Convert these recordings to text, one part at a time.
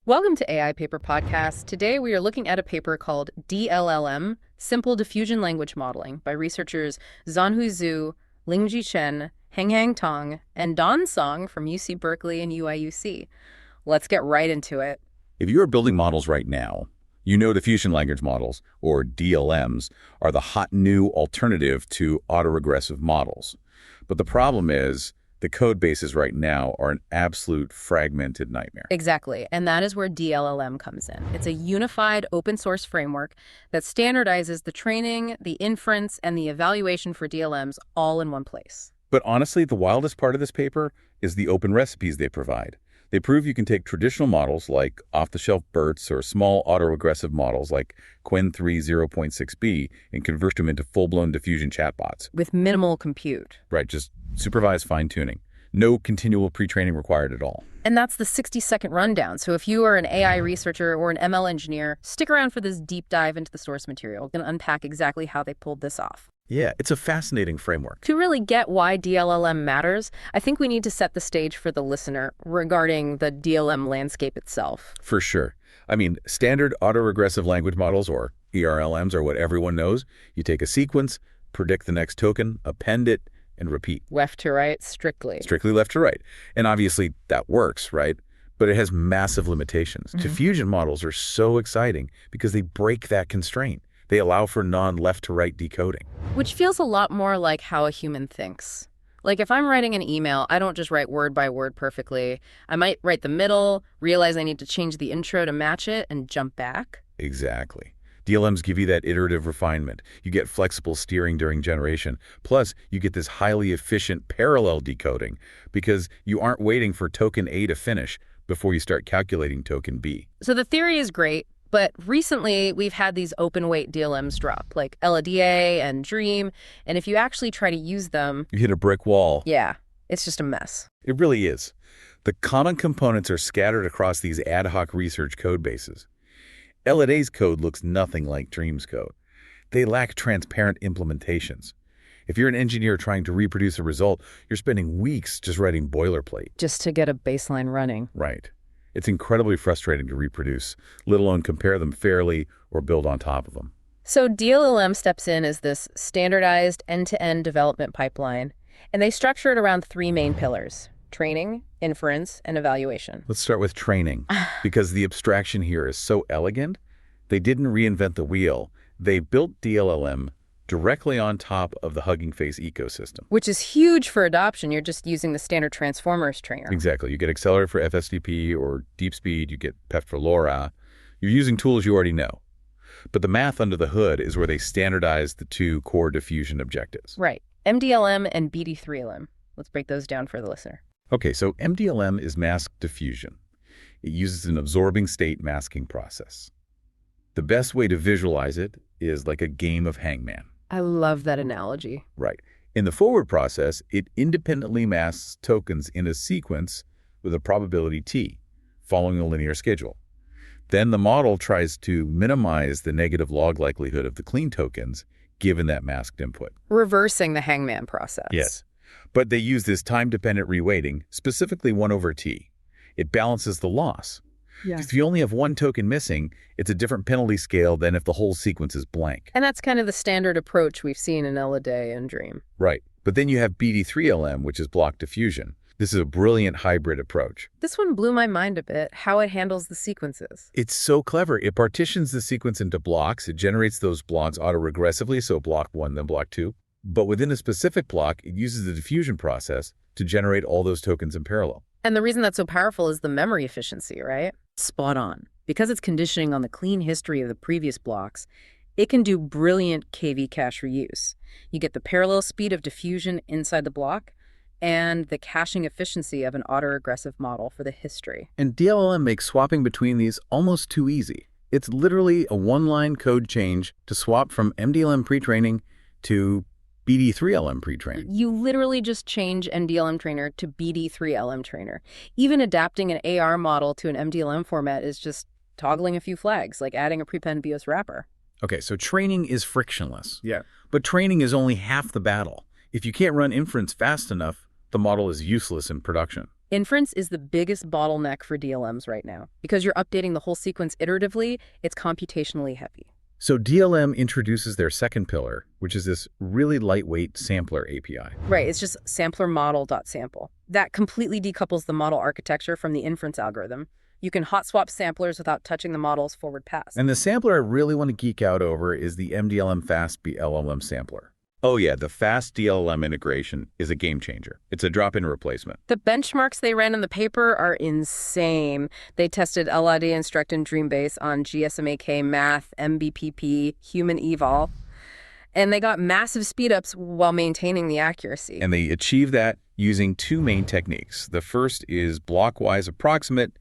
Welcome to AI Paper Podcast. Today we are looking at a paper called dLLM, Simple Diffusion Language Modeling by researchers Zhanhui Zhu, Lingji Chen, Henghang Tong, and Don Song from UC Berkeley and UIUC. Let's get right into it. If you are building models right now, you know diffusion language models, or DLMs, are the hot new alternative to autoregressive models. But the problem is, the code bases right now are an absolute fragmented nightmare. Exactly, and that is where dLLM comes in. It's a unified open source framework that standardizes the training, the inference, and the evaluation for DLMs all in one place. But honestly, the wildest part of this paper is the open recipes they provide. They prove you can take traditional models like off-the-shelf BERTs or small autoregressive models like Qwen 3 0.6b and convert them into full-blown diffusion chatbots. With minimal compute. Right, just supervised fine-tuning. No continual pre-training required at all. And that's the 60-second rundown. So if you are an AI researcher or an ML engineer, stick around for this deep dive into the source material. We're going to unpack exactly how they pulled this off. Yeah, it's a fascinating framework. To really get why dLLM matters, I think we need to set the stage for the listener regarding the DLM landscape itself. For sure. I mean, standard autoregressive language models, or ERLMs, are what everyone knows. You take a sequence, predict the next token, append it, and repeat. Left to right, strictly. Strictly left to right. And obviously that works, right? But it has massive limitations. Diffusion models are so exciting because they break that constraint. They allow for non-left to right decoding. Which feels a lot more like how a human thinks. Like if I'm writing an email, I don't just write word by word perfectly. I might write the middle, realize I need to change the intro to match it, and jump back. Exactly. DLMs give you that iterative refinement. You get flexible steering during generation. Plus, you get this highly efficient parallel decoding because you aren't waiting for token A to finish before you start calculating token B. So the theory is great, but recently we've had these open weight DLMs drop, like LADA and Dream, and if you actually try to use them... You hit a brick wall. Yeah, it's just a mess. It really is. The common components are scattered across these ad hoc research code bases. LADA's code looks nothing like Dream's code. They lack transparent implementations. If you're an engineer trying to reproduce a result, you're spending weeks just writing boilerplate. Just to get a baseline running. Right. It's incredibly frustrating to reproduce, let alone compare them fairly or build on top of them. So dLLM steps in as this standardized end-to-end development pipeline, and they structure it around three main pillars: training, inference, and evaluation. Let's start with training, because the abstraction here is so elegant. They didn't reinvent the wheel. They built dLLM directly on top of the Hugging Face ecosystem. Which is huge for adoption. You're just using the standard transformers trainer. Exactly. You get Accelerator for FSDP or Deep Speed. You get PEP for LoRa. You're using tools you already know. But the math under the hood is where they standardize the two core diffusion objectives. Right. MDLM and BD3LM. Let's break those down for the listener. Okay, so MDLM is mask diffusion. It uses an absorbing state masking process. The best way to visualize it is like a game of hangman. I love that analogy. Right. In the forward process, it independently masks tokens in a sequence with a probability t, following a linear schedule. Then the model tries to minimize the negative log likelihood of the clean tokens given that masked input. Reversing the hangman process. Yes. But they use this time-dependent reweighting, specifically 1/t. It balances the loss. Yeah. If you only have one token missing, it's a different penalty scale than if the whole sequence is blank. And that's kind of the standard approach we've seen in LADA and Dream. Right. But then you have BD3LM, which is block diffusion. This is a brilliant hybrid approach. This one blew my mind a bit, how it handles the sequences. It's so clever. It partitions the sequence into blocks. It generates those blocks autoregressively, so block 1, then block 2. But within a specific block, it uses the diffusion process to generate all those tokens in parallel. And the reason that's so powerful is the memory efficiency, right? Spot on. Because it's conditioning on the clean history of the previous blocks, it can do brilliant KV cache reuse. You get the parallel speed of diffusion inside the block and the caching efficiency of an autoregressive model for the history. And dLLM makes swapping between these almost too easy. It's literally a one-line code change to swap from MDLM pre-training to BD3LM pre-training. You literally just change MDLM trainer to BD3LM trainer. Even adapting an AR model to an MDLM format is just toggling a few flags, like adding a prepend BIOS wrapper. Okay, so training is frictionless. Yeah. But training is only half the battle. If you can't run inference fast enough, the model is useless in production. Inference is the biggest bottleneck for DLMs right now. Because you're updating the whole sequence iteratively, it's computationally heavy. So DLM introduces their second pillar, which is this really lightweight sampler API. Right, it's just sampler model.sample. That completely decouples the model architecture from the inference algorithm. You can hot swap samplers without touching the model's forward pass. And the sampler I really want to geek out over is the MDLM fast DLLM sampler. Oh yeah, the fast DLLM integration is a game changer. It's a drop-in replacement. The benchmarks they ran in the paper are insane. They tested LID Instruct and Dreambase on GSMAK, Math, MBPP, Human Eval, and they got massive speedups while maintaining the accuracy. And they achieve that using two main techniques. The first is blockwise approximate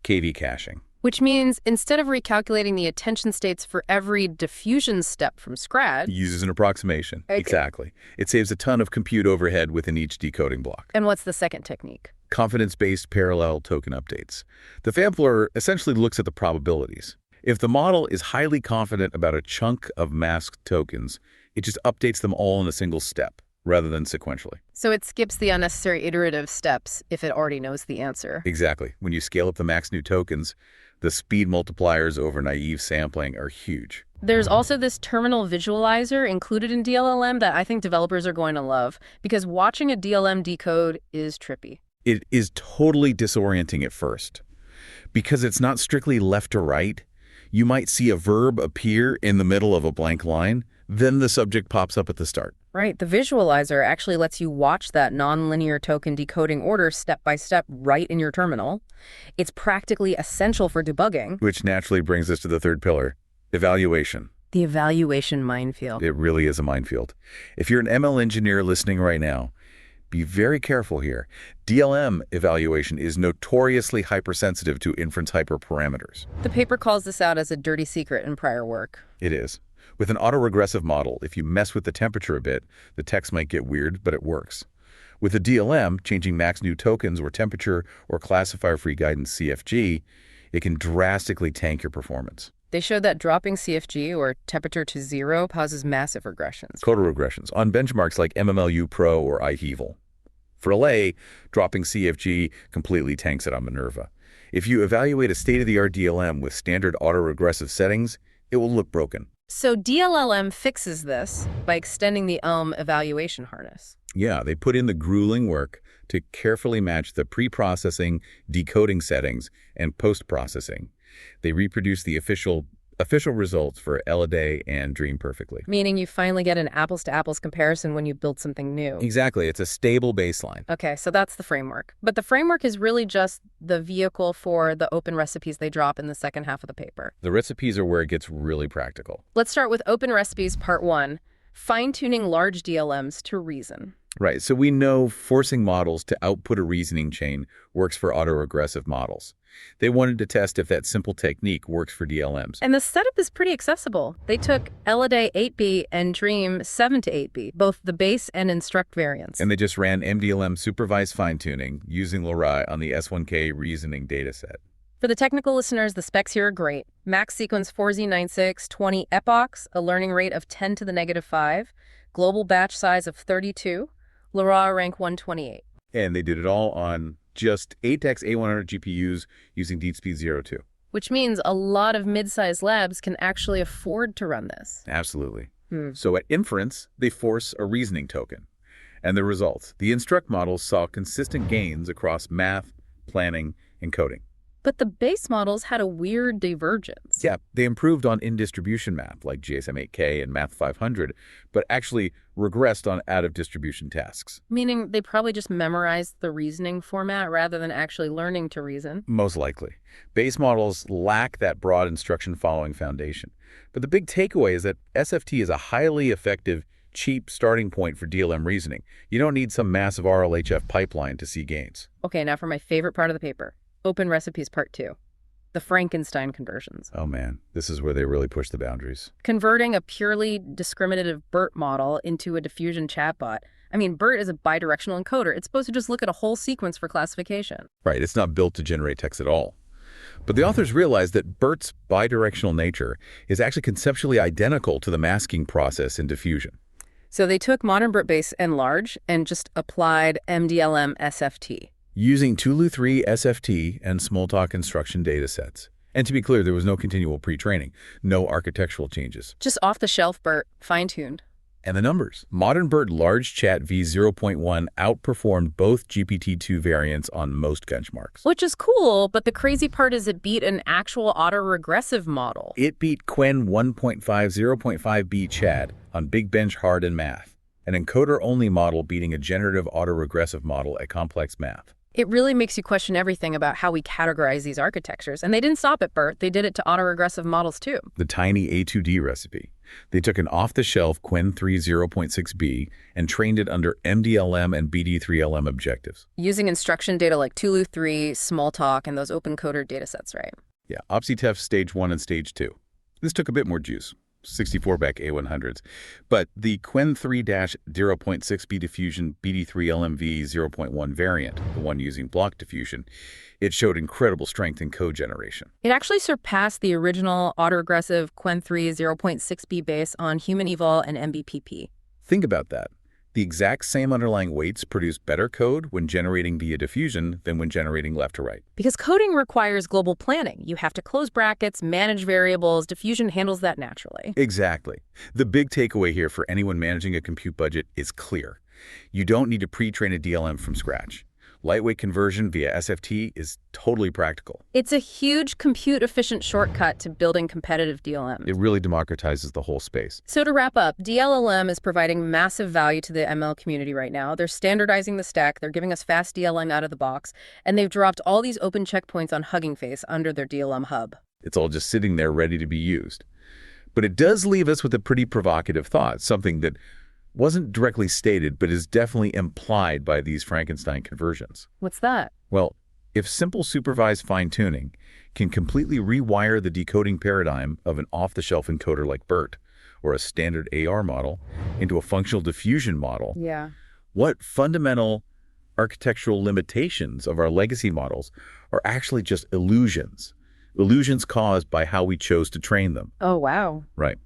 KV caching. Which means instead of recalculating the attention states for every diffusion step from scratch... Uses an approximation. Okay. Exactly. It saves a ton of compute overhead within each decoding block. And what's the second technique? Confidence-based parallel token updates. The sampler essentially looks at the probabilities. If the model is highly confident about a chunk of masked tokens, it just updates them all in a single step, rather than sequentially. So it skips the unnecessary iterative steps if it already knows the answer. Exactly. When you scale up the max new tokens, the speed multipliers over naive sampling are huge. There's also this terminal visualizer included in dLLM that I think developers are going to love, because watching a DLM decode is trippy. It is totally disorienting at first. Because it's not strictly left to right, you might see a verb appear in the middle of a blank line, then the subject pops up at the start. Right, the visualizer actually lets you watch that nonlinear token decoding order step by step right in your terminal. It's practically essential for debugging. Which naturally brings us to the third pillar, evaluation. The evaluation minefield. It really is a minefield. If you're an ML engineer listening right now, be very careful here. DLM evaluation is notoriously hypersensitive to inference hyperparameters. The paper calls this out as a dirty secret in prior work. It is. With an autoregressive model, if you mess with the temperature a bit, the text might get weird, but it works. With a DLM, changing max new tokens or temperature or classifier-free guidance CFG, it can drastically tank your performance. They showed that dropping CFG, or temperature to 0, causes massive regressions. Total regressions on benchmarks like MMLU Pro or iHeval. For LA, dropping CFG completely tanks it on Minerva. If you evaluate a state-of-the-art DLM with standard autoregressive settings, it will look broken. So dLLM fixes this by extending the evaluation harness. Yeah, they put in the grueling work to carefully match the pre-processing, decoding settings, and post-processing. They reproduce the official results for LID and Dream perfectly. Meaning you finally get an apples-to-apples comparison when you build something new. Exactly. It's a stable baseline. Okay, so that's the framework. But the framework is really just the vehicle for the open recipes they drop in the second half of the paper. The recipes are where it gets really practical. Let's start with open recipes part 1, fine-tuning large DLMs to reason. Right, so we know forcing models to output a reasoning chain works for autoregressive models. They wanted to test if that simple technique works for DLMs. And the setup is pretty accessible. They took LID 8B and Dream 7 to 8B, both the base and instruct variants. And they just ran MDLM supervised fine-tuning using Lorai on the S1K reasoning dataset. For the technical listeners, the specs here are great. Max sequence 4Z96, 20 epochs, a learning rate of 10 to the -5, global batch size of 32, Lorai rank 128. And they did it all on just 8x A100 GPUs using DeepSpeed 02. Which means a lot of mid-sized labs can actually afford to run this. Absolutely. So at Inference, they force a reasoning token. And the results, the instruct models saw consistent gains across math, planning, and coding. But the base models had a weird divergence. Yeah, they improved on in-distribution math like GSM-8K and Math 500, but actually regressed on out-of-distribution tasks. Meaning they probably just memorized the reasoning format rather than actually learning to reason. Most likely. Base models lack that broad instruction-following foundation. But the big takeaway is that SFT is a highly effective, cheap starting point for DLM reasoning. You don't need some massive RLHF pipeline to see gains. Okay, now for my favorite part of the paper. Open recipes part 2, the Frankenstein conversions. Oh man, this is where they really push the boundaries. Converting a purely discriminative BERT model into a diffusion chatbot. I mean, BERT is a bidirectional encoder. It's supposed to just look at a whole sequence for classification. Right, it's not built to generate text at all. But the authors realized that BERT's bidirectional nature is actually conceptually identical to the masking process in diffusion. So they took modern BERT base and large and just applied MDLM SFT. using Tulu 3 SFT and Smalltalk instruction datasets. And to be clear, there was no continual pre-training, no architectural changes. Just off-the-shelf BERT, fine-tuned. And the numbers. Modern BERT Large Chat v0.1 outperformed both GPT-2 variants on most benchmarks. Which is cool, but the crazy part is it beat an actual autoregressive model. It beat Quen 1.5 0.5b Chat on Big Bench Hard and Math, an encoder-only model beating a generative autoregressive model at complex math. It really makes you question everything about how we categorize these architectures. And they didn't stop at BERT. They did it to autoregressive models, too. The tiny A2D recipe. They took an off-the-shelf Quen 3 0.6b and trained it under MDLM and BD3LM objectives. Using instruction data like Tulu 3, Smalltalk, and those open-coder datasets, right? Yeah, OPSI-TEF Stage 1 and Stage 2. This took a bit more juice. 64-back A100s. But the Quen 3-0.6b Diffusion BD3LMV 0.1 variant, the one using block diffusion, it showed incredible strength in code generation. It actually surpassed the original autoregressive Quen 3 0.6b base on Human Eval and MBPP. Think about that. The exact same underlying weights produce better code when generating via diffusion than when generating left to right. Because coding requires global planning. You have to close brackets, manage variables. Diffusion handles that naturally. Exactly. The big takeaway here for anyone managing a compute budget is clear. You don't need to pre-train a DLM from scratch. Lightweight conversion via SFT is totally practical. It's a huge compute-efficient shortcut to building competitive DLMs. It really democratizes the whole space. So to wrap up, dLLM is providing massive value to the ML community right now. They're standardizing the stack, they're giving us fast DLM out of the box, and they've dropped all these open checkpoints on Hugging Face under their DLM hub. It's all just sitting there ready to be used. But it does leave us with a pretty provocative thought, something that wasn't directly stated, but is definitely implied by these Frankenstein conversions. What's that? Well, if simple supervised fine-tuning can completely rewire the decoding paradigm of an off-the-shelf encoder like BERT or a standard AR model into a functional diffusion model, Yeah. what fundamental architectural limitations of our legacy models are actually just illusions caused by how we chose to train them. Oh, wow. Right.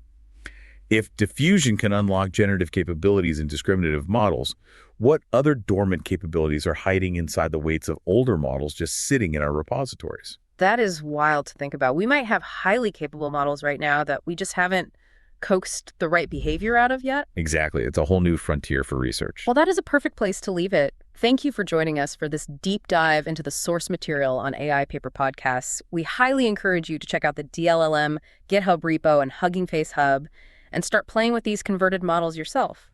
If diffusion can unlock generative capabilities in discriminative models, what other dormant capabilities are hiding inside the weights of older models just sitting in our repositories? That is wild to think about. We might have highly capable models right now that we just haven't coaxed the right behavior out of yet. Exactly. It's a whole new frontier for research. Well, that is a perfect place to leave it. Thank you for joining us for this deep dive into the source material on AI Paper Podcasts. We highly encourage you to check out the dLLM, GitHub repo, and Hugging Face Hub, and start playing with these converted models yourself.